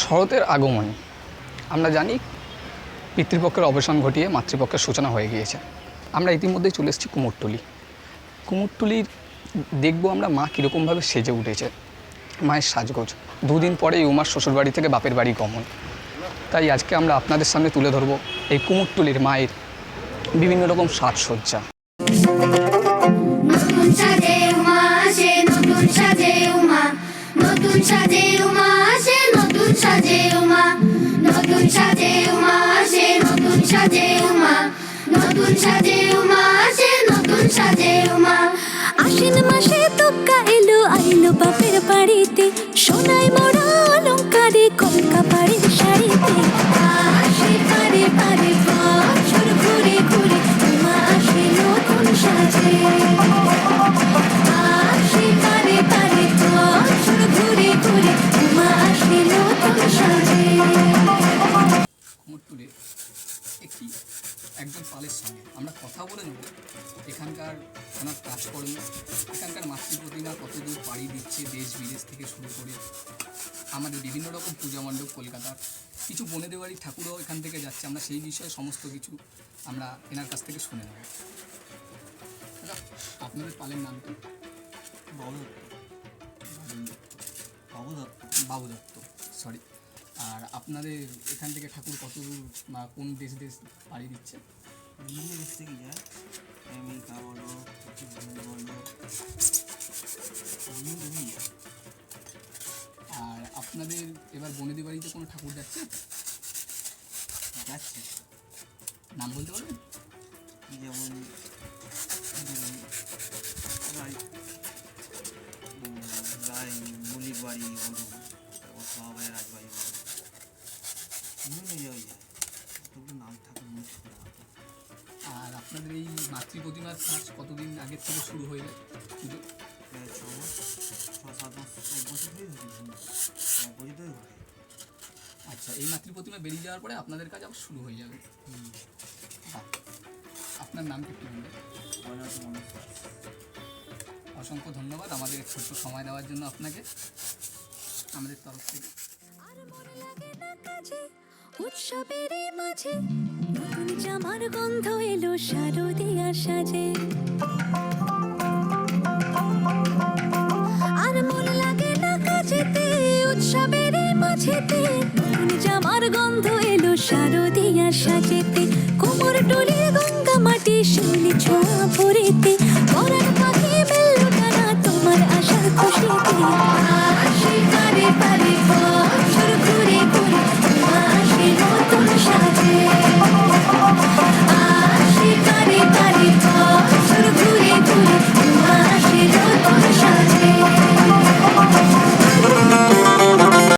শরতের আগমনে আমরা জানি পিতৃপক্ষের অবসান ঘটিয়ে মাতৃপক্ষের সূচনা হয়ে গিয়েছে। আমরা ইতিমধ্যেই চলে এসেছি কুমোরটুলি। কুমোরটুলির দেখব আমরা মা কীরকমভাবে সেজে উঠেছে, মায়ের সাজগোজ। দুদিন পরেই উমার শ্বশুরবাড়ি থেকে বাপের বাড়ি গমন। তাই আজকে আমরা আপনাদের সামনে তুলে ধরব এই কুমোরটুলির মায়ের বিভিন্ন রকম সাজসজ্জা। নতুন সাজে উমা আসে, নতুন সাজে উমা, নতুন সাজে উমা আসে, নতুন সাজে উমা, নতুন সাজে উমা আসে, নতুন সাজে উমা, নতুন সাজে উমা আসে, নতুন সাজে উমা। আশ্বিন মাসে তোকা এলো আইলো বাপের বাড়িতে, সোনায় মোড়া অলংকারে কলকা পাড়ের শাড়িতে। আসে পারে পারে বছর ঘুরে ঘুরে উমা আসে নতুন সাজে। আসে পারে পারে বছর ঘুরে ঘুরে উমা আসে নতুন সাজে। কুমোরটুলির একটি একজন পালের সঙ্গে আমরা কথা বলে নেব এখানকার ওনার কাজকর্ম, এখানকার মাতৃপ্রতিমা কতদূর পাড়ি দিচ্ছে দেশ বিদেশ থেকে শুরু করে আমাদের বিভিন্ন রকম পূজা মণ্ডপ, কলকাতার কিছু বনেদের বাড়ির ঠাকুরও এখান থেকে যাচ্ছে। আমরা সেই বিষয়ে সমস্ত কিছু আমরা এনার কাছ থেকে শুনে নেব। দাদা, আপনাদের পালের নাম কি? বাবু দত্ত, সরি। আর আপনাদের এখান থেকে ঠাকুর কতদূর বা কোন দেশ দেশ পাড়ি দিচ্ছে? বিভিন্ন দেশ থেকে যায়, আমেরিকা বলো, বলো, আর আপনাদের এবার বনেদি বাড়িতে কোনো ঠাকুর যাচ্ছে? যাচ্ছে। নাম বলতে পারবেন? যেমন রায় মল্লিক বাড়ি বলুন, সবাই রাজবাড়ি বলুন, বিভিন্ন জায়গায় যায়। ওগুলো নাম ঠাকুর মনে ছিল না। আর আপনাদের এই মাতৃপ্রতিমার কাজ কতদিন আগের থেকে শুরু হয়ে যায় পুজো? প্রায় 6 মাস, 6-7 মাস, 1 বছর ধরেই হচ্ছে, 1 বছর ধরেই হয়। আচ্ছা, এই মাতৃপ্রতিমা বেরিয়ে যাওয়ার পরে আপনাদের কাজ আবার শুরু হয়ে যাবে। বাহ। আপনার নাম কি বলবেন? অসংখ্য ধন্যবাদ আমাদের ছোট্ট সময় দেওয়ার জন্য আপনাকে আমাদের তরফ থেকে। উৎসবের মাঝে নতুন জামার গন্ধ এলো শারদিয়া সাজে। আর মন লাগে না কাজেতে, উৎসবের মাঝেতে নতুন জামার গন্ধ এলো শারদিয়া সাজেতে।